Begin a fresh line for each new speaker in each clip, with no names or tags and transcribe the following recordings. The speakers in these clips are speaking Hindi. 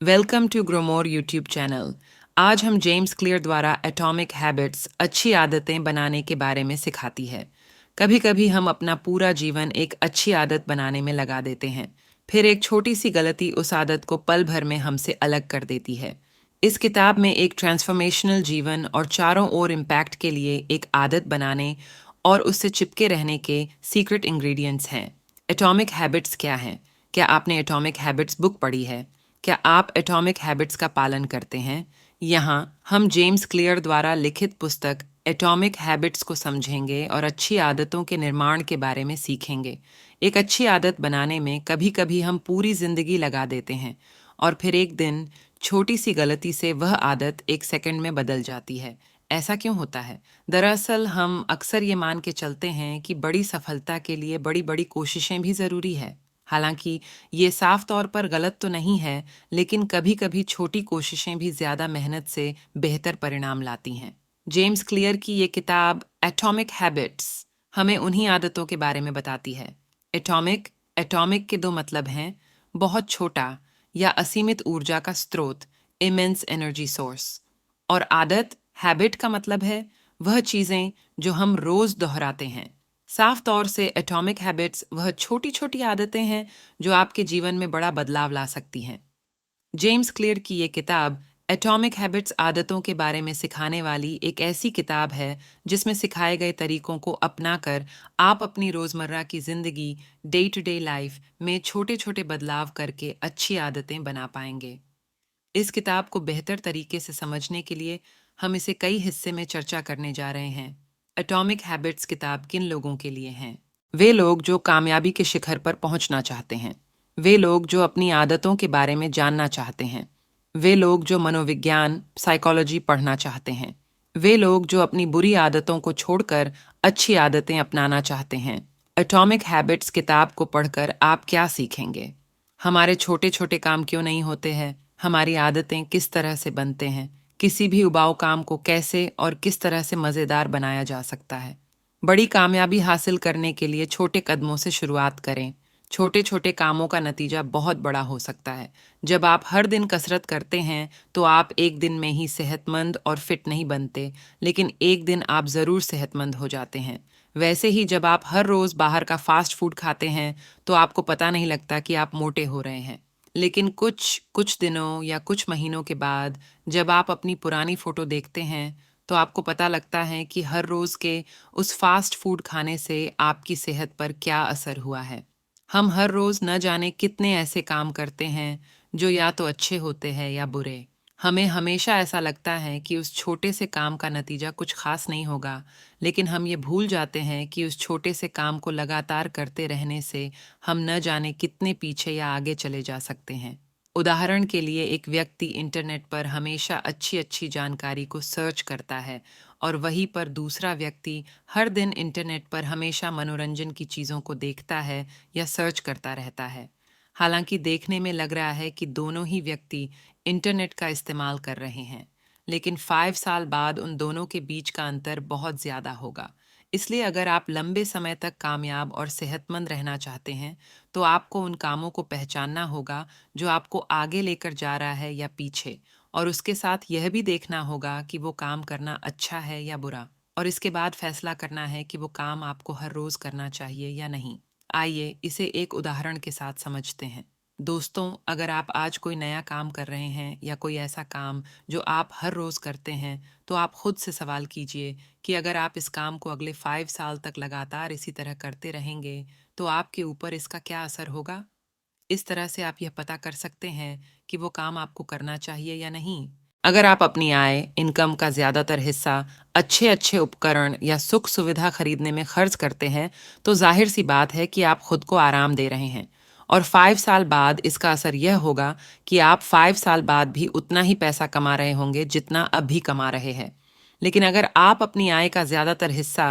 Welcome to Growmore YouTube channel. आज हम जेम्स क्लियर द्वारा एटॉमिक हैबिट्स अच्छी आदतें बनाने के बारे में सिखाती है। कभी कभी हम अपना पूरा जीवन एक अच्छी आदत बनाने में लगा देते हैं, फिर एक छोटी सी गलती उस आदत को पल भर में हमसे अलग कर देती है। इस किताब में एक ट्रांसफॉर्मेशनल जीवन और चारों ओर इम्पैक्ट के लिए एक आदत बनाने और उससे चिपके रहने के सीक्रेट इंग्रेडिएंट्स हैं। एटॉमिक हैबिट्स क्या हैं? क्या आपने एटॉमिक हैबिट्स बुक पढ़ी है? क्या आप एटॉमिक हैबिट्स का पालन करते हैं? यहाँ हम जेम्स क्लियर द्वारा लिखित पुस्तक एटॉमिक हैबिट्स को समझेंगे और अच्छी आदतों के निर्माण के बारे में सीखेंगे। एक अच्छी आदत बनाने में कभी कभी हम पूरी जिंदगी लगा देते हैं और फिर एक दिन छोटी सी गलती से वह आदत एक सेकंड में बदल जाती है। ऐसा क्यों होता है? दरअसल हम अक्सर ये मान के चलते हैं कि बड़ी सफलता के लिए बड़ी बड़ी कोशिशें भी ज़रूरी है। हालांकि ये साफ तौर पर गलत तो नहीं है, लेकिन कभी कभी छोटी कोशिशें भी ज़्यादा मेहनत से बेहतर परिणाम लाती हैं। जेम्स क्लियर की ये किताब एटॉमिक हैबिट्स हमें उन्हीं आदतों के बारे में बताती है। एटॉमिक एटॉमिक के दो मतलब हैं: बहुत छोटा या असीमित ऊर्जा का स्रोत, इमेंस एनर्जी सोर्स, और आदत, हैबिट का मतलब है वह चीज़ें जो हम रोज़ दोहराते हैं। साफ तौर से एटॉमिक हैबिट्स वह छोटी छोटी आदतें हैं जो आपके जीवन में बड़ा बदलाव ला सकती हैं। जेम्स क्लियर की ये किताब एटॉमिक हैबिट्स आदतों के बारे में सिखाने वाली एक ऐसी किताब है जिसमें सिखाए गए तरीकों को अपनाकर आप अपनी रोज़मर्रा की ज़िंदगी, डे टू डे लाइफ में छोटे छोटे बदलाव करके अच्छी आदतें बना पाएंगे। इस किताब को बेहतर तरीके से समझने के लिए हम इसे कई हिस्से में चर्चा करने जा रहे हैं। एटॉमिक हैबिट्स किताब किन लोगों के लिए हैं? वे लोग जो कामयाबी के शिखर पर पहुंचना चाहते हैं। वे लोग जो अपनी आदतों के बारे में जानना चाहते हैं। वे लोग जो मनोविज्ञान, साइकोलॉजी पढ़ना चाहते हैं। वे लोग जो अपनी बुरी आदतों को छोड़कर अच्छी आदतें अपनाना चाहते हैं। एटॉमिक हैबिट्स किताब को पढ़कर आप क्या सीखेंगे? हमारे छोटे छोटे काम क्यों नहीं होते हैं? हमारी आदतें किस तरह से बनते हैं? किसी भी उबाऊ काम को कैसे और किस तरह से मज़ेदार बनाया जा सकता है? बड़ी कामयाबी हासिल करने के लिए छोटे कदमों से शुरुआत करें। छोटे छोटे कामों का नतीजा बहुत बड़ा हो सकता है। जब आप हर दिन कसरत करते हैं तो आप एक दिन में ही सेहतमंद और फिट नहीं बनते, लेकिन एक दिन आप ज़रूर सेहतमंद हो जाते हैं। वैसे ही जब आप हर रोज़ बाहर का फास्ट फूड खाते हैं तो आपको पता नहीं लगता कि आप मोटे हो रहे हैं, लेकिन कुछ कुछ दिनों या कुछ महीनों के बाद जब आप अपनी पुरानी फ़ोटो देखते हैं तो आपको पता लगता है कि हर रोज़ के उस फास्ट फूड खाने से आपकी सेहत पर क्या असर हुआ है। हम हर रोज़ न जाने कितने ऐसे काम करते हैं जो या तो अच्छे होते हैं या बुरे। हमें हमेशा ऐसा लगता है कि उस छोटे से काम का नतीजा कुछ खास नहीं होगा, लेकिन हम ये भूल जाते हैं कि उस छोटे से काम को लगातार करते रहने से हम न जाने कितने पीछे या आगे चले जा सकते हैं। उदाहरण के लिए, एक व्यक्ति इंटरनेट पर हमेशा अच्छी अच्छी जानकारी को सर्च करता है और वहीं पर दूसरा व्यक्ति हर दिन इंटरनेट पर हमेशा मनोरंजन की चीज़ों को देखता है या सर्च करता रहता है। हालांकि देखने में लग रहा है कि दोनों ही व्यक्ति इंटरनेट का इस्तेमाल कर रहे हैं, लेकिन 5 साल बाद उन दोनों के बीच का अंतर बहुत ज़्यादा होगा। इसलिए अगर आप लंबे समय तक कामयाब और सेहतमंद रहना चाहते हैं तो आपको उन कामों को पहचानना होगा जो आपको आगे लेकर जा रहा है या पीछे, और उसके साथ यह भी देखना होगा कि वो काम करना अच्छा है या बुरा, और इसके बाद फैसला करना है कि वो काम आपको हर रोज़ करना चाहिए या नहीं। आइए इसे एक उदाहरण के साथ समझते हैं। दोस्तों, अगर आप आज कोई नया काम कर रहे हैं या कोई ऐसा काम जो आप हर रोज़ करते हैं, तो आप खुद से सवाल कीजिए कि अगर आप इस काम को अगले 5 साल तक लगातार इसी तरह करते रहेंगे, तो आपके ऊपर इसका क्या असर होगा? इस तरह से आप यह पता कर सकते हैं कि वो काम आपको करना चाहिए या नहीं। अगर आप अपनी आय, इनकम का ज़्यादातर हिस्सा अच्छे अच्छे उपकरण या सुख सुविधा खरीदने में खर्च करते हैं, तो जाहिर सी बात है कि आप खुद को आराम दे रहे हैं। और 5 साल बाद इसका असर यह होगा कि आप 5 साल बाद भी उतना ही पैसा कमा रहे होंगे जितना अभी कमा रहे हैं। लेकिन अगर आप अपनी आय का ज़्यादातर हिस्सा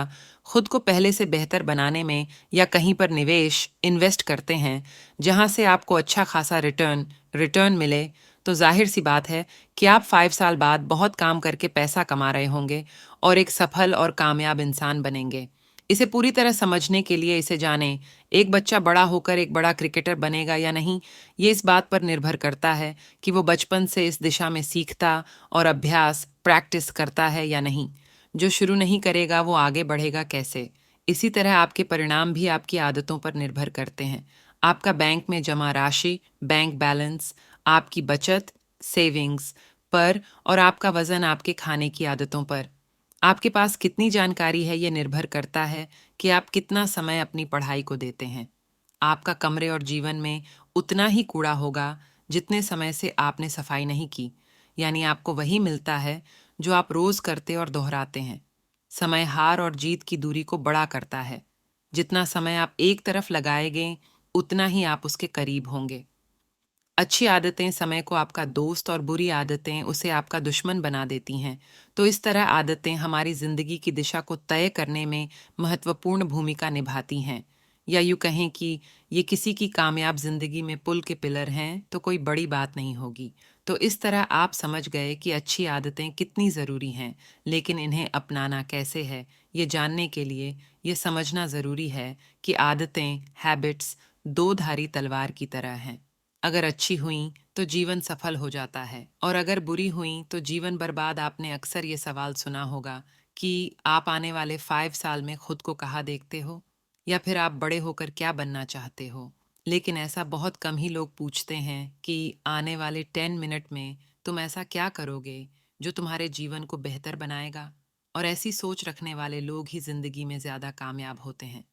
खुद को पहले से बेहतर बनाने में या कहीं पर निवेश, इन्वेस्ट करते हैं जहां से आपको अच्छा खासा रिटर्न मिले, तो जाहिर सी बात है कि आप 5 साल बाद बहुत काम करके पैसा कमा रहे होंगे और एक सफल और कामयाब इंसान बनेंगे। इसे पूरी तरह समझने के लिए इसे जानें। एक बच्चा बड़ा होकर एक बड़ा क्रिकेटर बनेगा या नहीं, ये इस बात पर निर्भर करता है कि वो बचपन से इस दिशा में सीखता और अभ्यास प्रैक्टिस करता है या नहीं। जो शुरू नहीं करेगा वो आगे बढ़ेगा कैसे? इसी तरह आपके परिणाम भी आपकी आदतों पर निर्भर करते हैं। आपका बैंक में जमा राशि, बैंक बैलेंस, आपकी बचत, सेविंग्स पर और आपका वजन आपके खाने की आदतों पर। आपके पास कितनी जानकारी है ये निर्भर करता है कि आप कितना समय अपनी पढ़ाई को देते हैं। आपका कमरे और जीवन में उतना ही कूड़ा होगा जितने समय से आपने सफाई नहीं की, यानी आपको वही मिलता है जो आप रोज करते और दोहराते हैं। समय हार और जीत की दूरी को बड़ा करता है। जितना समय आप एक तरफ लगाएंगे उतना ही आप उसके करीब होंगे। अच्छी आदतें समय को आपका दोस्त और बुरी आदतें उसे आपका दुश्मन बना देती हैं। तो इस तरह आदतें हमारी जिंदगी की दिशा को तय करने में महत्वपूर्ण भूमिका निभाती हैं। या यूँ कहें कि ये किसी की कामयाब जिंदगी में पुल के पिलर हैं तो कोई बड़ी बात नहीं होगी। तो इस तरह आप समझ गए कि अच्छी आदतें कितनी ज़रूरी हैं, लेकिन इन्हें अपनाना कैसे है, ये जानने के लिए ये समझना ज़रूरी है कि आदतें, हैबिट्स दो धारी तलवार की तरह हैं। अगर अच्छी हुईं तो जीवन सफल हो जाता है और अगर बुरी हुईं तो जीवन बर्बाद। आपने अक्सर ये सवाल सुना होगा कि आप आने वाले 5 साल में खुद को कहाँ देखते हो, या फिर आप बड़े होकर क्या बनना चाहते हो। लेकिन ऐसा बहुत कम ही लोग पूछते हैं कि आने वाले 10 मिनट में तुम ऐसा क्या करोगे जो तुम्हारे जीवन को बेहतर बनाएगा। और ऐसी सोच रखने वाले लोग ही जिंदगी में ज्यादा कामयाब होते हैं।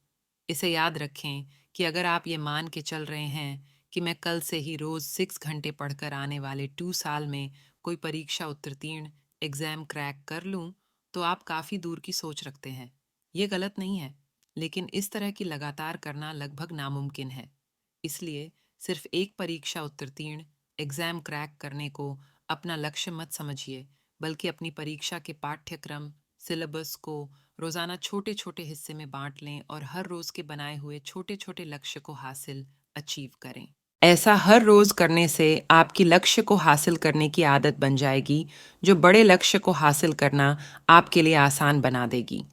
इसे याद रखें कि अगर आप ये मान के चल रहे हैं कि मैं कल से ही रोज 6 घंटे पढ़कर आने वाले 2 साल में कोई परीक्षा उत्तीर्ण, एग्जाम क्रैक कर लूं, तो आप काफी दूर की सोच रखते हैं। ये गलत नहीं है, लेकिन इस तरह की लगातार करना लगभग नामुमकिन है। इसलिए सिर्फ एक परीक्षा उत्तीर्ण, एग्जाम क्रैक करने को अपना लक्ष्य मत समझिए, बल्कि अपनी परीक्षा के पाठ्यक्रम, सिलेबस को रोजाना छोटे छोटे हिस्से में बांट लें और हर रोज के बनाए हुए छोटे छोटे लक्ष्य को हासिल अचीव करें। ऐसा हर रोज करने से आपकी लक्ष्य को हासिल करने की आदत बन जाएगी, जो बड़े लक्ष्य को हासिल करना आपके लिए आसान बना देगी।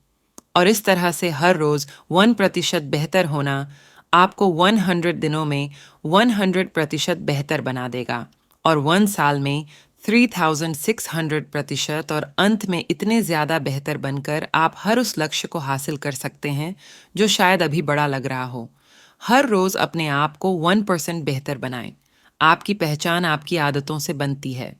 और इस तरह से हर रोज 1% बेहतर होना आपको 100 दिनों में 100% बेहतर बना देगा, और 1 साल में 3600% और अंत में इतने ज्यादा बेहतर बनकर आप हर उस लक्ष्य को हासिल कर सकते हैं जो शायद अभी बड़ा लग रहा हो। हर रोज अपने आप को 1% बेहतर बनाएं। आपकी पहचान आपकी आदतों से बनती है।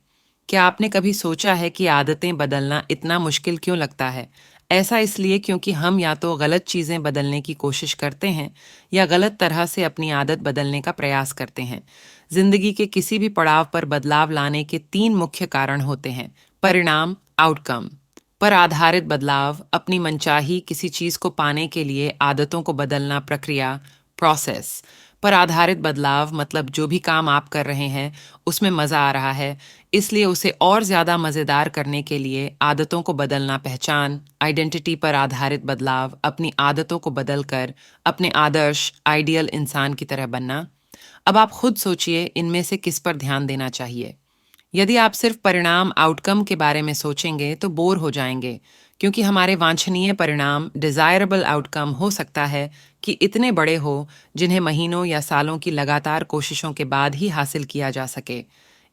क्या आपने कभी सोचा है कि आदतें बदलना इतना मुश्किल क्यों लगता है? ऐसा इसलिए क्योंकि हम या तो गलत चीजें बदलने की कोशिश करते हैं या गलत तरह से अपनी आदत बदलने का प्रयास करते हैं। जिंदगी के किसी भी पड़ाव पर बदलाव लाने के 3 मुख्य कारण होते हैं: परिणाम, आउटकम पर आधारित बदलाव, अपनी मनचाही किसी चीज को पाने के लिए आदतों को बदलना, प्रक्रिया, प्रोसेस पर आधारित बदलाव मतलब जो भी काम आप कर रहे हैं उसमें मजा आ रहा है, इसलिए उसे और ज्यादा मजेदार करने के लिए आदतों को बदलना, पहचान, आइडेंटिटी पर आधारित बदलाव, अपनी आदतों को बदलकर अपने आदर्श आइडियल इंसान की तरह बनना। अब आप खुद सोचिए, इनमें से किस पर ध्यान देना चाहिए? यदि आप सिर्फ परिणाम, आउटकम के बारे में सोचेंगे तो बोर हो जाएंगे, क्योंकि हमारे वांछनीय परिणाम, डिजायरेबल आउटकम, हो सकता है कि इतने बड़े हो जिन्हें महीनों या सालों की लगातार कोशिशों के बाद ही हासिल किया जा सके।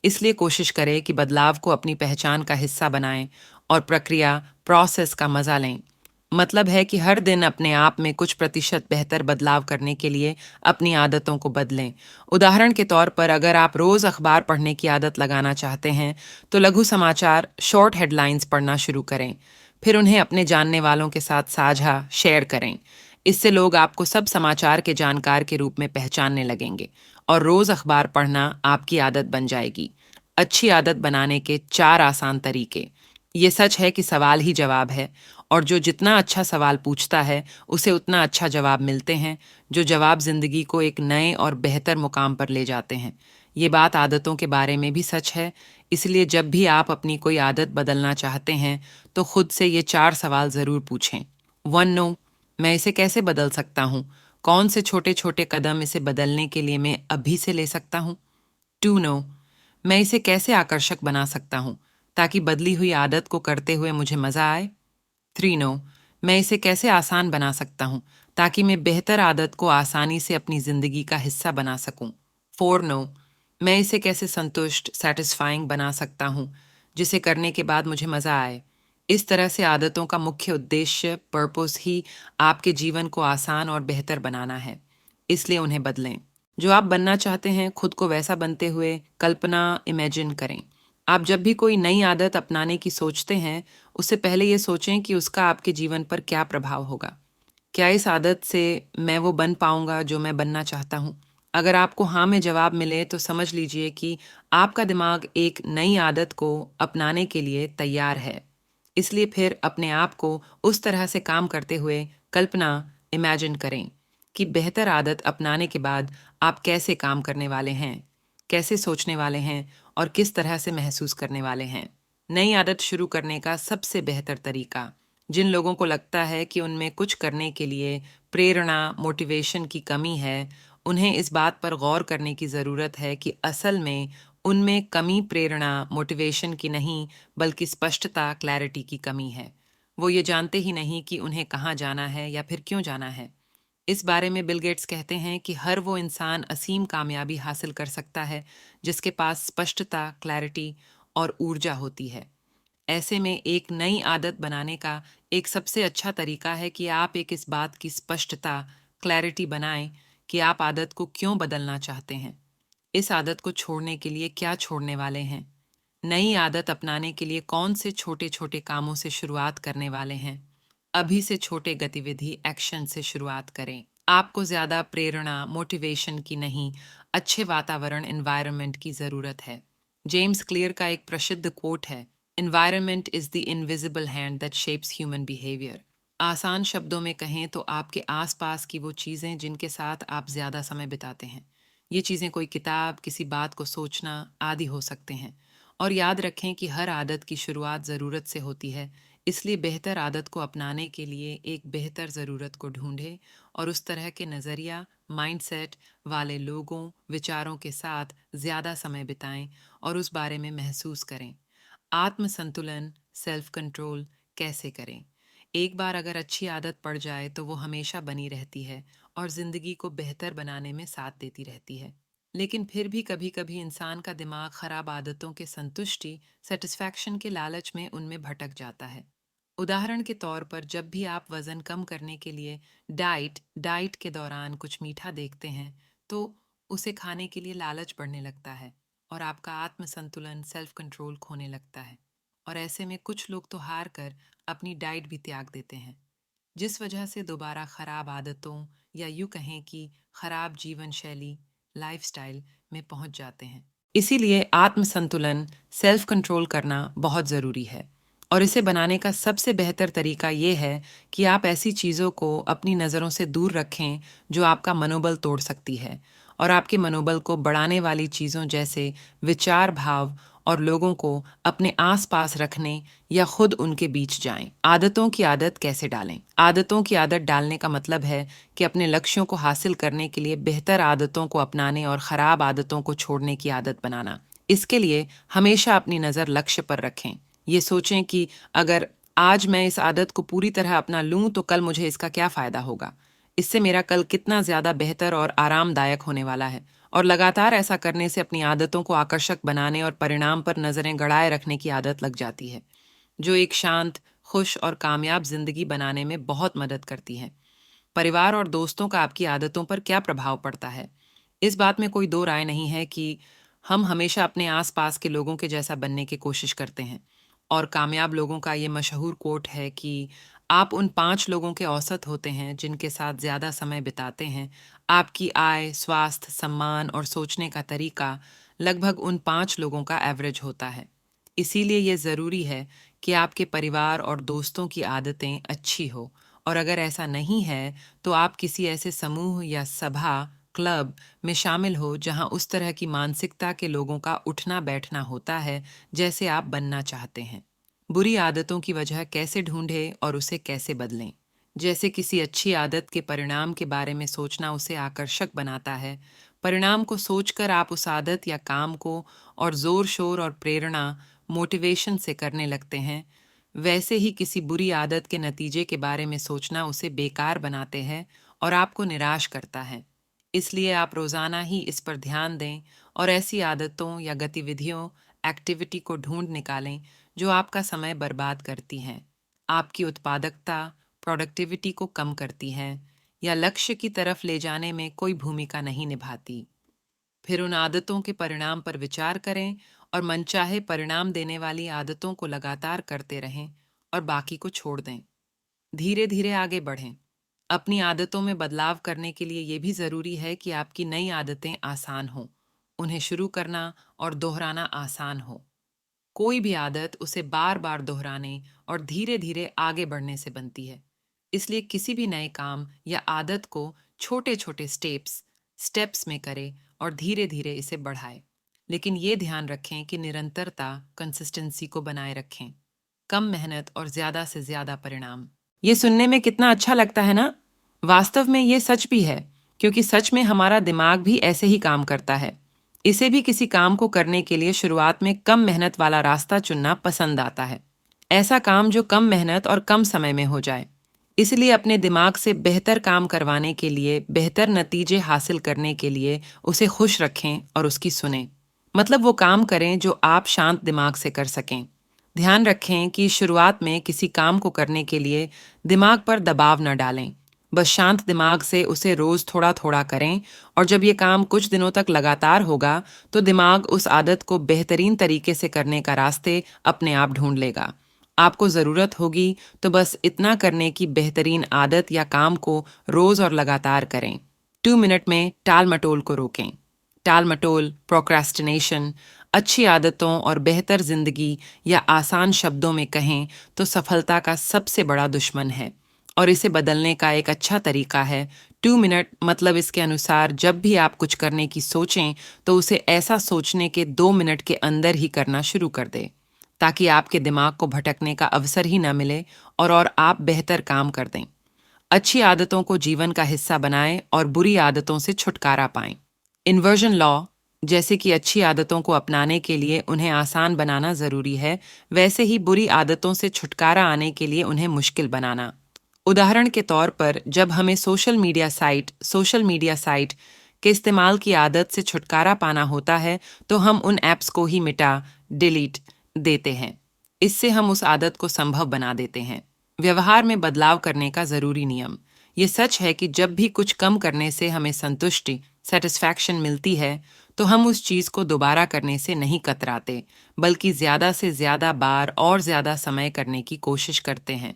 इसलिए कोशिश करें कि बदलाव को अपनी पहचान का हिस्सा बनाएं और प्रक्रिया, प्रोसेस का मजा लें। मतलब है कि हर दिन अपने आप में कुछ प्रतिशत बेहतर बदलाव करने के लिए अपनी आदतों को बदलें। उदाहरण के तौर पर अगर आप रोज अखबार पढ़ने की आदत लगाना चाहते हैं तो लघु समाचार, शॉर्ट हेडलाइंस पढ़ना शुरू करें। फिर उन्हें अपने जानने वालों के साथ साझा, शेयर करें। इससे लोग आपको सब समाचार के जानकार के रूप में पहचानने लगेंगे और रोज अखबार पढ़ना आपकी आदत बन जाएगी। अच्छी आदत बनाने के 4 आसान तरीके। ये सच है कि सवाल ही जवाब है, और जो जितना अच्छा सवाल पूछता है उसे उतना अच्छा जवाब मिलते हैं। जो जवाब जिंदगी को एक नए और बेहतर मुकाम पर ले जाते हैं। ये बात आदतों के बारे में भी सच है। इसलिए जब भी आप अपनी कोई आदत बदलना चाहते हैं तो खुद से ये 4 सवाल जरूर पूछें। 1 नो, मैं इसे कैसे बदल सकता हूँ? कौन से छोटे छोटे कदम इसे बदलने के लिए मैं अभी से ले सकता हूँ? 2 नो, मैं इसे कैसे आकर्षक बना सकता हूँ ताकि बदली हुई आदत को करते हुए मुझे मजा आए? 3 नो, मैं इसे कैसे आसान बना सकता हूँ ताकि मैं बेहतर आदत को आसानी से अपनी ज़िंदगी का हिस्सा बना सकूँ। 4 नो, मैं इसे कैसे संतुष्ट, सैटिस्फाइंग बना सकता हूँ, जिसे करने के बाद मुझे मज़ा आए। इस तरह से आदतों का मुख्य उद्देश्य, पर्पस ही आपके जीवन को आसान और बेहतर बनाना है। इसलिए उन्हें बदलें। जो आप बनना चाहते हैं, खुद को वैसा बनते हुए कल्पना, इमेजिन करें। आप जब भी कोई नई आदत अपनाने की सोचते हैं, उससे पहले ये सोचें कि उसका आपके जीवन पर क्या प्रभाव होगा। क्या इस आदत से मैं वो बन पाऊँगा जो मैं बनना चाहता हूँ? अगर आपको हाँ में जवाब मिले तो समझ लीजिए कि आपका दिमाग एक नई आदत को अपनाने के लिए तैयार है। इसलिए फिर अपने आप को उस तरह से काम करते हुए कल्पना, इमेजिन करें कि बेहतर आदत अपनाने के बाद आप कैसे काम करने वाले हैं, कैसे सोचने वाले हैं और किस तरह से महसूस करने वाले हैं। नई आदत शुरू करने का सबसे बेहतर तरीका, जिन लोगों को लगता है कि उनमें कुछ करने के लिए प्रेरणा, मोटिवेशन की कमी है, उन्हें इस बात पर गौर करने की ज़रूरत है कि असल में उनमें कमी प्रेरणा, मोटिवेशन की नहीं, बल्कि स्पष्टता, क्लैरिटी की कमी है। वो ये जानते ही नहीं कि उन्हें कहाँ जाना है या फिर क्यों जाना है। इस बारे में बिल गेट्स कहते हैं कि हर वो इंसान असीम कामयाबी हासिल कर सकता है जिसके पास स्पष्टता, क्लैरिटी और ऊर्जा होती है। ऐसे में एक नई आदत बनाने का एक सबसे अच्छा तरीका है कि आप एक इस बात की स्पष्टता, क्लैरिटी बनाएं कि आप आदत को क्यों बदलना चाहते हैं। इस आदत को छोड़ने के लिए क्या छोड़ने वाले हैं। नई आदत अपनाने के लिए कौन से छोटे छोटे कामों से शुरुआत करने वाले हैं। अभी से छोटे गतिविधि एक्शन से शुरुआत करें। आपको ज़्यादा प्रेरणा, मोटिवेशन की नहीं, अच्छे वातावरण, एनवायरनमेंट की ज़रूरत है। जेम्स क्लियर का एक प्रसिद्ध कोट है, environment is the invisible hand that shapes human behaviour. आसान शब्दों में कहें तो आपके आसपास की वो चीज़ें जिनके साथ आप ज़्यादा समय बिताते हैं। ये चीज़ें कोई किताब, किसी बात को सोचना आदि हो सकते हैं। और याद रखें कि हर आदत की शुरुआत ज़रूरत से होती है, इसलिए बेहतर आदत को अपनाने के लिए एक बेहतर ज़रूरत को ढूंढें और उस तरह के नज़रिया, माइंडसेट वाले लोगों, विचारों के साथ ज़्यादा समय बिताएं और उस बारे में महसूस करें। आत्म संतुलन, सेल्फ कंट्रोल कैसे करें। एक बार अगर अच्छी आदत पड़ जाए तो वो हमेशा बनी रहती है और ज़िंदगी को बेहतर बनाने में साथ देती रहती है। लेकिन फिर भी कभी कभी इंसान का दिमाग खराब आदतों के संतुष्टि, सेटिस्फैक्शन के लालच में उनमें भटक जाता है। उदाहरण के तौर पर जब भी आप वज़न कम करने के लिए डाइट डाइट के दौरान कुछ मीठा देखते हैं, तो उसे खाने के लिए लालच बढ़ने लगता है और आपका आत्म संतुलन, सेल्फ कंट्रोल खोने लगता है। और ऐसे में कुछ लोग तो हार कर अपनी डाइट भी त्याग देते हैं, जिस वजह से दोबारा खराब आदतों या यूँ कहें कि खराब जीवन शैली, लाइफस्टाइल में पहुंच जाते हैं। इसीलिए आत्म संतुलन, सेल्फ कंट्रोल करना बहुत ज़रूरी है। और इसे बनाने का सबसे बेहतर तरीका ये है कि आप ऐसी चीज़ों को अपनी नज़रों से दूर रखें जो आपका मनोबल तोड़ सकती है, और आपके मनोबल को बढ़ाने वाली चीज़ों जैसे विचार, भाव और लोगों को अपने आसपास रखने या खुद उनके बीच जाएं। आदतों की आदत कैसे डालें। आदतों की आदत डालने का मतलब है कि अपने लक्ष्यों को हासिल करने के लिए बेहतर आदतों को अपनाने और खराब आदतों को छोड़ने की आदत बनाना। इसके लिए हमेशा अपनी नज़र लक्ष्य पर रखें। ये सोचें कि अगर आज मैं इस आदत को पूरी तरह अपना लूं तो कल मुझे इसका क्या फ़ायदा होगा। इससे मेरा कल कितना ज़्यादा बेहतर और आरामदायक होने वाला है। और लगातार ऐसा करने से अपनी आदतों को आकर्षक बनाने और परिणाम पर नज़रें गड़ाए रखने की आदत लग जाती है, जो एक शांत, खुश और कामयाब ज़िंदगी बनाने में बहुत मदद करती है। परिवार और दोस्तों का आपकी आदतों पर क्या प्रभाव पड़ता है। इस बात में कोई दो राय नहीं है कि हम हमेशा अपने आसपास के लोगों के जैसा बनने की कोशिश करते हैं। और कामयाब लोगों का ये मशहूर कोट है कि आप उन 5 लोगों के औसत होते हैं जिनके साथ ज़्यादा समय बिताते हैं। आपकी आय, स्वास्थ्य, सम्मान और सोचने का तरीका लगभग उन 5 लोगों का एवरेज होता है। इसीलिए ये ज़रूरी है कि आपके परिवार और दोस्तों की आदतें अच्छी हो, और अगर ऐसा नहीं है तो आप किसी ऐसे समूह या सभा, क्लब में शामिल हो जहां उस तरह की मानसिकता के लोगों का उठना बैठना होता है जैसे आप बनना चाहते हैं। बुरी आदतों की वजह कैसे ढूंढें और उसे कैसे बदलें। जैसे किसी अच्छी आदत के परिणाम के बारे में सोचना उसे आकर्षक बनाता है। परिणाम को सोचकर आप उस आदत या काम को और जोर शोर और प्रेरणा, मोटिवेशन से करने लगते हैं। वैसे ही किसी बुरी आदत के नतीजे के बारे में सोचना उसे बेकार बनाते हैं और आपको निराश करता है। इसलिए आप रोजाना ही इस पर ध्यान दें और ऐसी आदतों या गतिविधियों, एक्टिविटी को ढूंढ निकालें जो आपका समय बर्बाद करती हैं, आपकी उत्पादकता, प्रोडक्टिविटी को कम करती हैं या लक्ष्य की तरफ ले जाने में कोई भूमिका नहीं निभाती। फिर उन आदतों के परिणाम पर विचार करें और मनचाहे परिणाम देने वाली आदतों को लगातार करते रहें और बाकी को छोड़ दें। धीरे धीरे आगे बढ़ें। अपनी आदतों में बदलाव करने के लिए यह भी ज़रूरी है कि आपकी नई आदतें आसान हों, उन्हें शुरू करना और दोहराना आसान हो। कोई भी आदत उसे बार बार दोहराने और धीरे धीरे आगे बढ़ने से बनती है। इसलिए किसी भी नए काम या आदत को छोटे छोटे स्टेप्स में करें और धीरे धीरे इसे बढ़ाएं। लेकिन ये ध्यान रखें कि निरंतरता, कंसिस्टेंसी को बनाए रखें। कम मेहनत और ज़्यादा से ज़्यादा परिणाम। ये सुनने में कितना अच्छा लगता है ना? वास्तव में ये सच भी है, क्योंकि सच में हमारा दिमाग भी ऐसे ही काम करता है। इसे भी किसी काम को करने के लिए शुरुआत में कम मेहनत वाला रास्ता चुनना पसंद आता है। ऐसा काम जो कम मेहनत और कम समय में हो जाए। इसलिए अपने दिमाग से बेहतर काम करवाने के लिए, बेहतर नतीजे हासिल करने के लिए उसे खुश रखें और उसकी सुनें। मतलब वो काम करें जो आप शांत दिमाग से कर सकें। ध्यान रखें कि शुरुआत में किसी काम को करने के लिए दिमाग पर दबाव न डालें। बस शांत दिमाग से उसे रोज थोड़ा थोड़ा करें और जब ये काम कुछ दिनों तक लगातार होगा तो दिमाग उस आदत को बेहतरीन तरीके से करने का रास्ते अपने आप ढूंढ लेगा। आपको ज़रूरत होगी तो बस इतना करने की बेहतरीन आदत या काम को रोज और लगातार करें। 2 मिनट में टाल मटोल को रोकें। टाल मटोल, प्रोक्रेस्टिनेशन, अच्छी आदतों और बेहतर जिंदगी या आसान शब्दों में कहें तो सफलता का सबसे बड़ा दुश्मन है और इसे बदलने का एक अच्छा तरीका है 2 मिनट। मतलब इसके अनुसार जब भी आप कुछ करने की सोचें तो उसे ऐसा सोचने के 2 मिनट के अंदर ही करना शुरू कर दें, ताकि आपके दिमाग को भटकने का अवसर ही न मिले और आप बेहतर काम कर दें। अच्छी आदतों को जीवन का हिस्सा बनाएं और बुरी आदतों से छुटकारा पाएं। इन्वर्जन लॉ, जैसे कि अच्छी आदतों को अपनाने के लिए उन्हें आसान बनाना ज़रूरी है, वैसे ही बुरी आदतों से छुटकारा आने के लिए उन्हें मुश्किल बनाना। उदाहरण के तौर पर जब हमें सोशल मीडिया साइट के इस्तेमाल की आदत से छुटकारा पाना होता है तो हम उन ऐप्स को ही डिलीट देते हैं। इससे हम उस आदत को संभव बना देते हैं। व्यवहार में बदलाव करने का ज़रूरी नियम। ये सच है कि जब भी कुछ कम करने से हमें संतुष्टि, सेटिस्फैक्शन मिलती है तो हम उस चीज़ को दोबारा करने से नहीं कतराते, बल्कि ज़्यादा से ज़्यादा बार और ज़्यादा समय करने की कोशिश करते हैं।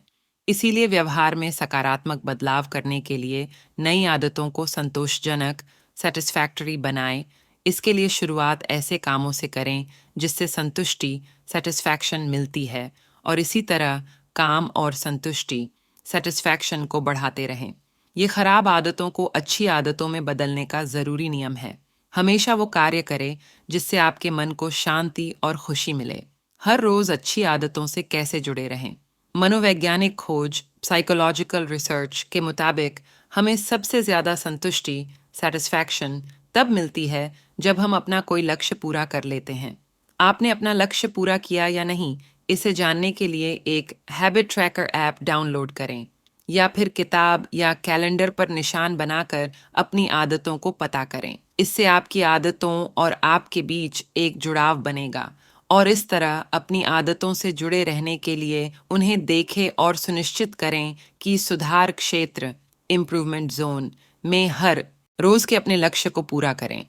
इसीलिए व्यवहार में सकारात्मक बदलाव करने के लिए नई आदतों को संतोषजनक, सेटिस्फैक्टरी बनाएं। इसके लिए शुरुआत ऐसे कामों से करें जिससे संतुष्टि, सेटिस्फैक्शन मिलती है और इसी तरह काम और संतुष्टि, सेटिस्फैक्शन को बढ़ाते रहें। ये खराब आदतों को अच्छी आदतों में बदलने का ज़रूरी नियम है। हमेशा वो कार्य करें जिससे आपके मन को शांति और खुशी मिले। हर रोज़ अच्छी आदतों से कैसे जुड़े रहें? मनोवैज्ञानिक खोज, साइकोलॉजिकल रिसर्च के मुताबिक हमें सबसे ज़्यादा संतुष्टि, सेटिस्फैक्शन तब मिलती है जब हम अपना कोई लक्ष्य पूरा कर लेते हैं। आपने अपना लक्ष्य पूरा किया या नहीं, इसे जानने के लिए एक हैबिट ट्रैकर ऐप डाउनलोड करें या फिर किताब या कैलेंडर पर निशान बनाकर अपनी आदतों को पता करें। इससे आपकी आदतों और आपके बीच एक जुड़ाव बनेगा और इस तरह अपनी आदतों से जुड़े रहने के लिए उन्हें देखें और सुनिश्चित करें कि सुधार क्षेत्र, इम्प्रूवमेंट जोन में हर रोज के अपने लक्ष्य को पूरा करें।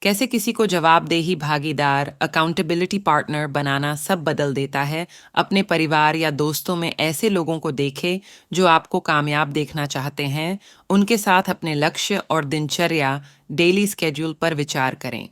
कैसे किसी को जवाबदेही भागीदार, अकाउंटेबिलिटी पार्टनर बनाना सब बदल देता है। अपने परिवार या दोस्तों में ऐसे लोगों को देखें जो आपको कामयाब देखना चाहते हैं। उनके साथ अपने लक्ष्य और दिनचर्या, डेली स्केड्यूल पर विचार करें।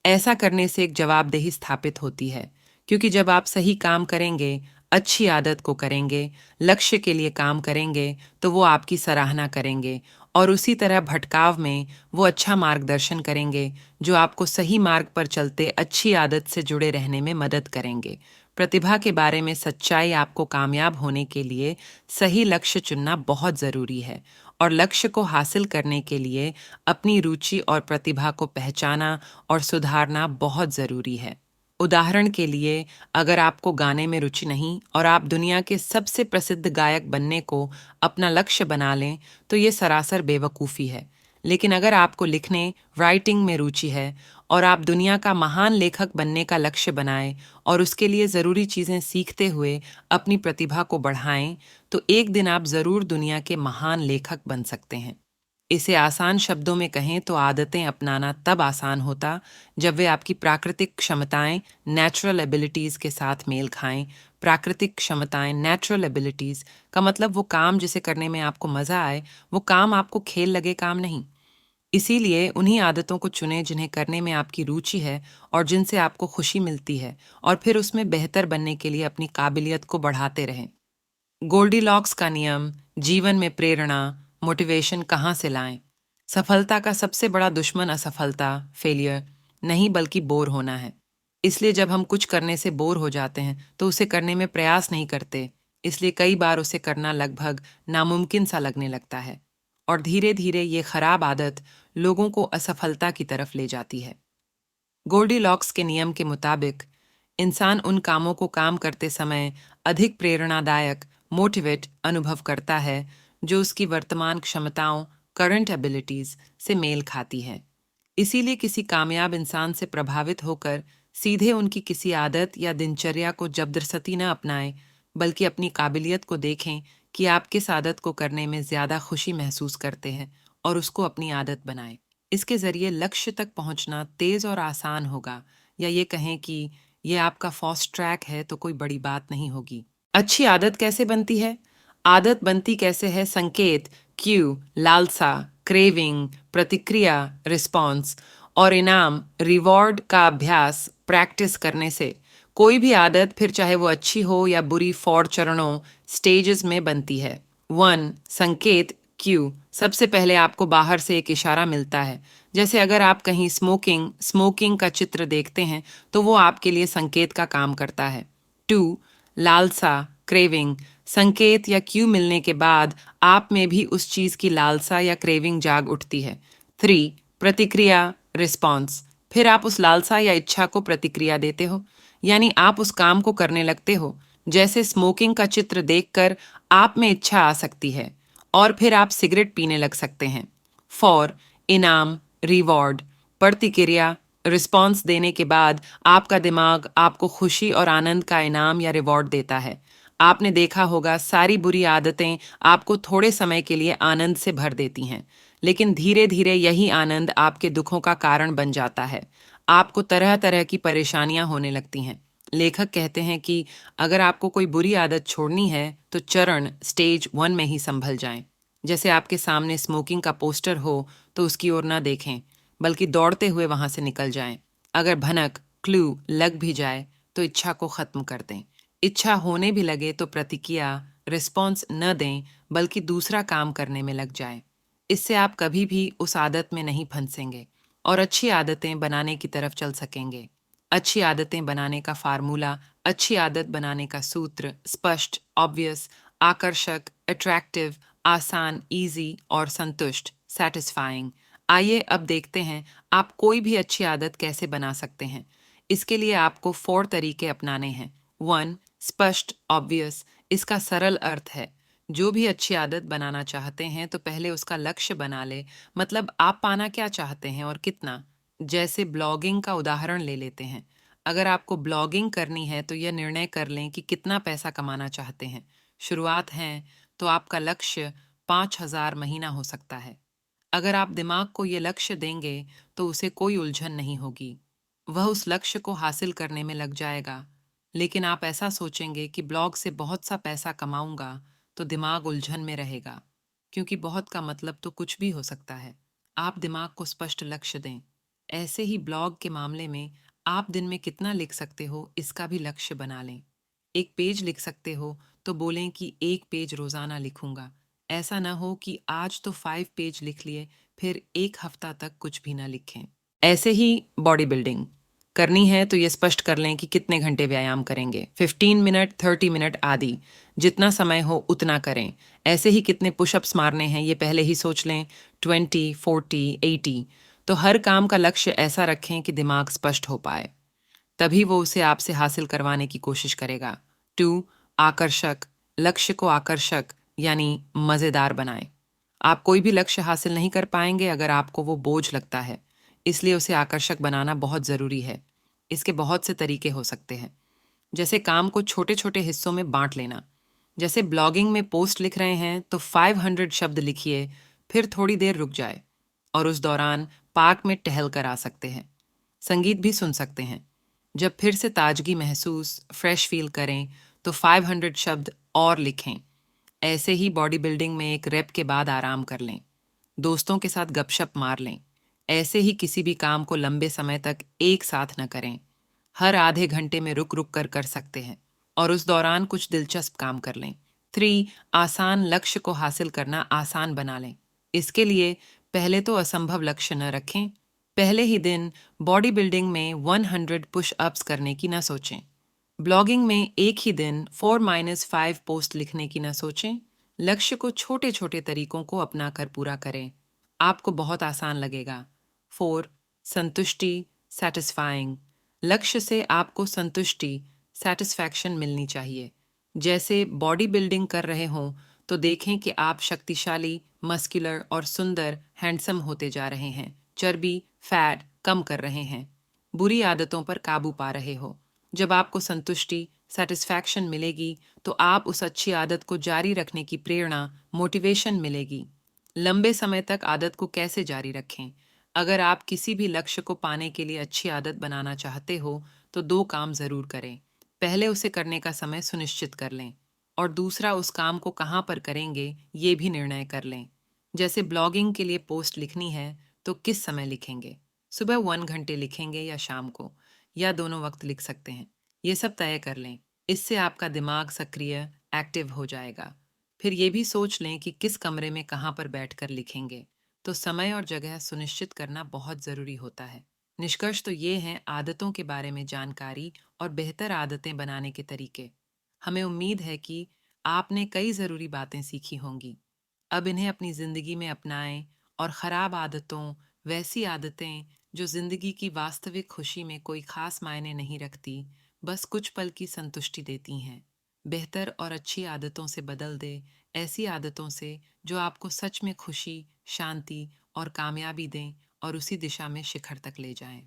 ऐसा करने से एक जवाबदेही स्थापित होती है, क्योंकि जब आप सही काम करेंगे, अच्छी आदत को करेंगे, लक्ष्य के लिए काम करेंगे तो वो आपकी सराहना करेंगे और उसी तरह भटकाव में वो अच्छा मार्गदर्शन करेंगे जो आपको सही मार्ग पर चलते अच्छी आदत से जुड़े रहने में मदद करेंगे। प्रतिभा के बारे में सच्चाई आपको कामयाब होने के लिए सही लक्ष्य चुनना बहुत ज़रूरी है और लक्ष्य को हासिल करने के लिए अपनी रुचि और प्रतिभा को पहचाना और सुधारना बहुत ज़रूरी है। उदाहरण के लिए, अगर आपको गाने में रुचि नहीं और आप दुनिया के सबसे प्रसिद्ध गायक बनने को अपना लक्ष्य बना लें, तो ये सरासर बेवकूफ़ी है। लेकिन अगर आपको लिखने, राइटिंग में रुचि है और आप दुनिया का महान लेखक बनने का लक्ष्य बनाएं और उसके लिए ज़रूरी चीज़ें सीखते हुए अपनी प्रतिभा को बढ़ाएं, तो एक दिन आप ज़रूर दुनिया के महान लेखक बन सकते हैं। इसे आसान शब्दों में कहें तो आदतें अपनाना तब आसान होता जब वे आपकी प्राकृतिक क्षमताएं, नेचुरल एबिलिटीज़ के साथ मेल खाएं। प्राकृतिक क्षमताएं, नेचुरल एबिलिटीज़ का मतलब वो काम जिसे करने में आपको मज़ा आए, वो काम आपको खेल लगे काम नहीं। इसीलिए उन्हीं आदतों को चुनें जिन्हें करने में आपकी रुचि है और जिनसे आपको खुशी मिलती है, और फिर उसमें बेहतर बनने के लिए अपनी काबिलियत को बढ़ाते रहें। गोल्डीलॉक्स का नियम, जीवन में प्रेरणा, मोटिवेशन कहाँ से लाएं? सफलता का सबसे बड़ा दुश्मन असफलता, फेलियर नहीं बल्कि बोर होना है। इसलिए जब हम कुछ करने से बोर हो जाते हैं तो उसे करने में प्रयास नहीं करते। इसलिए कई बार उसे करना लगभग नामुमकिन सा लगने लगता है, और धीरे धीरे ये खराब आदत लोगों को असफलता की तरफ ले जाती है। गोल्डीलॉक्स के नियम के मुताबिक इंसान उन कामों को काम करते समय अधिक प्रेरणादायक, मोटिवेट अनुभव करता है जो उसकी वर्तमान क्षमताओं, करंट एबिलिटीज से मेल खाती है। इसीलिए किसी कामयाब इंसान से प्रभावित होकर सीधे उनकी किसी आदत या दिनचर्या को जबरदस्ती न अपनाएं, बल्कि अपनी काबिलियत को देखें कि आप किस आदत को करने में ज़्यादा खुशी महसूस करते हैं और उसको अपनी आदत बनाएं। इसके ज़रिए लक्ष्य तक पहुंचना तेज़ और आसान होगा, या ये कहें कि ये आपका फास्ट ट्रैक है तो कोई बड़ी बात नहीं होगी। अच्छी आदत कैसे बनती है? आदत बनती कैसे है? संकेत, क्यू, लालसा, क्रेविंग, प्रतिक्रिया, रिस्पॉन्स और इनाम, रिवॉर्ड का अभ्यास, प्रैक्टिस करने से कोई भी आदत, फिर चाहे वो अच्छी हो या बुरी, 4 चरणों, स्टेजेस में बनती है। 1. संकेत, क्यू। सबसे पहले आपको बाहर से एक इशारा मिलता है। जैसे अगर आप कहीं स्मोकिंग का चित्र देखते हैं तो वो आपके लिए संकेत का काम करता है। 2. लालसा, क्रेविंग। संकेत या क्यू मिलने के बाद आप में भी उस चीज़ की लालसा या क्रेविंग जाग उठती है। 3. प्रतिक्रिया, रिस्पॉन्स। फिर आप उस लालसा या इच्छा को प्रतिक्रिया देते हो, यानी आप उस काम को करने लगते हो। जैसे स्मोकिंग का चित्र देखकर आप में इच्छा आ सकती है और फिर आप सिगरेट पीने लग सकते हैं। 4. इनाम, रिवॉर्ड, प्रतिक्रिया, रिस्पॉन्स देने के बाद आपका दिमाग आपको खुशी और आनंद का इनाम या रिवॉर्ड देता है। आपने देखा होगा, सारी बुरी आदतें आपको थोड़े समय के लिए आनंद से भर देती हैं, लेकिन धीरे धीरे यही आनंद आपके दुखों का कारण बन जाता है। आपको तरह तरह की परेशानियां होने लगती हैं। लेखक कहते हैं कि अगर आपको कोई बुरी आदत छोड़नी है तो चरण, स्टेज 1 में ही संभल जाएं। जैसे आपके सामने स्मोकिंग का पोस्टर हो तो उसकी ओर ना देखें, बल्कि दौड़ते हुए वहां से निकल जाएं। अगर भनक, क्लू लग भी जाए तो इच्छा को खत्म कर दें। इच्छा होने भी लगे तो प्रतिक्रिया, रिस्पॉन्स न दें, बल्कि दूसरा काम करने में लग जाएं। इससे आप कभी भी उस आदत में नहीं फंसेंगे और अच्छी आदतें बनाने की तरफ चल सकेंगे। अच्छी आदतें बनाने का फार्मूला, अच्छी आदत बनाने का सूत्र स्पष्ट, ऑब्वियस, आकर्षक, अट्रैक्टिव, आसान, इजी और संतुष्ट, सेटिस्फाइंग। आइए अब देखते हैं आप कोई भी अच्छी आदत कैसे बना सकते हैं। इसके लिए आपको 4 तरीके अपनाने हैं। 1. स्पष्ट, ऑब्वियस। इसका सरल अर्थ है, जो भी अच्छी आदत बनाना चाहते हैं तो पहले उसका लक्ष्य बना ले, मतलब आप पाना क्या चाहते हैं और कितना। जैसे ब्लॉगिंग का उदाहरण ले लेते हैं। अगर आपको ब्लॉगिंग करनी है तो यह निर्णय कर लें कि कितना पैसा कमाना चाहते हैं। शुरुआत है तो आपका लक्ष्य 5,000 महीना हो सकता है। अगर आप दिमाग को ये लक्ष्य देंगे तो उसे कोई उलझन नहीं होगी, वह उस लक्ष्य को हासिल करने में लग जाएगा। लेकिन आप ऐसा सोचेंगे कि ब्लॉग से बहुत सा पैसा कमाऊंगा, तो दिमाग उलझन में रहेगा, क्योंकि बहुत का मतलब तो कुछ भी हो सकता है। आप दिमाग को स्पष्ट लक्ष्य दें। ऐसे ही ब्लॉग के मामले में आप दिन में कितना लिख सकते हो इसका भी लक्ष्य बना लें। एक पेज लिख सकते हो तो बोलें कि 1 पेज रोजाना लिखूंगा। ऐसा ना हो कि आज तो 5 पेज लिख लिए, फिर 1 हफ्ता तक कुछ भी ना लिखें। ऐसे ही बॉडी बिल्डिंग करनी है तो ये स्पष्ट कर लें कि कितने घंटे व्यायाम करेंगे, 15 मिनट, 30 मिनट आदि, जितना समय हो उतना करें। ऐसे ही कितने पुशअप्स मारने हैं ये पहले ही सोच लें, 20, 40, 80। तो हर काम का लक्ष्य ऐसा रखें कि दिमाग स्पष्ट हो पाए। तभी वो उसे आपसे हासिल करवाने की कोशिश करेगा। 2. आकर्षक। लक्ष्य को आकर्षक यानी मज़ेदार बनाएं। आप कोई भी लक्ष्य हासिल नहीं कर पाएंगे अगर आपको वो बोझ लगता है, इसलिए उसे आकर्षक बनाना बहुत ज़रूरी है। इसके बहुत से तरीके हो सकते हैं, जैसे काम को छोटे छोटे हिस्सों में बांट लेना। जैसे ब्लॉगिंग में पोस्ट लिख रहे हैं तो 500 शब्द लिखिए, फिर थोड़ी देर रुक जाए और उस दौरान पार्क में टहल कर आ सकते हैं। संगीत भी सुन सकते हैं। जब फिर से ताजगी महसूस फ्रेश फील करें तो 500 शब्द और लिखें। ऐसे ही बॉडी बिल्डिंग में एक रेप के बाद आराम कर लें। दोस्तों के साथ गपशप मार लें। ऐसे ही किसी भी काम को लंबे समय तक एक साथ न करें। हर आधे घंटे में रुक रुक कर सकते हैं और उस दौरान कुछ दिलचस्प काम कर लें। 3. आसान लक्ष्य को हासिल करना आसान बना लें। इसके लिए पहले तो असंभव लक्ष्य न रखें। पहले ही दिन बॉडी बिल्डिंग में 100 पुश अप्स करने की न सोचें। ब्लॉगिंग में एक ही दिन 4-5 पोस्ट लिखने की न सोचें। लक्ष्य को छोटे छोटे तरीकों को अपनाकर पूरा करें। आपको बहुत आसान लगेगा। 4. संतुष्टि सेटिस्फाइंग। लक्ष्य से आपको संतुष्टि सेटिस्फैक्शन मिलनी चाहिए। जैसे बॉडी बिल्डिंग कर रहे हों तो देखें कि आप शक्तिशाली, मस्कुलर और सुंदर हैंडसम होते जा रहे हैं। चर्बी, फैट कम कर रहे हैं। बुरी आदतों पर काबू पा रहे हो। जब आपको संतुष्टि सेटिस्फैक्शन मिलेगी तो आप उस अच्छी आदत को जारी रखने की प्रेरणा मोटिवेशन मिलेगी। लंबे समय तक आदत को कैसे जारी रखें? अगर आप किसी भी लक्ष्य को पाने के लिए अच्छी आदत बनाना चाहते हो तो दो काम ज़रूर करें। पहले उसे करने का समय सुनिश्चित कर लें और दूसरा उस काम को कहाँ पर करेंगे ये भी निर्णय कर लें। जैसे ब्लॉगिंग के लिए पोस्ट लिखनी है तो किस समय लिखेंगे? सुबह 1 घंटे लिखेंगे या शाम को, या दोनों वक्त लिख सकते हैं। ये सब तय कर लें। इससे आपका दिमाग सक्रिय एक्टिव हो जाएगा। फिर ये भी सोच लें कि किस कमरे में कहाँ पर बैठकर लिखेंगे। तो समय और जगह सुनिश्चित करना बहुत ज़रूरी होता है। निष्कर्ष तो ये हैं आदतों के बारे में जानकारी और बेहतर आदतें बनाने के तरीके। हमें उम्मीद है कि आपने कई ज़रूरी बातें सीखी होंगी। अब इन्हें अपनी ज़िंदगी में अपनाएं और ख़राब आदतों, वैसी आदतें जो ज़िंदगी की वास्तविक खुशी में कोई ख़ास मायने नहीं रखती, बस कुछ पल की संतुष्टि देती हैं, बेहतर और अच्छी आदतों से बदल दे, ऐसी आदतों से जो आपको सच में खुशी, शांति और कामयाबी दें और उसी दिशा में शिखर तक ले जाएं।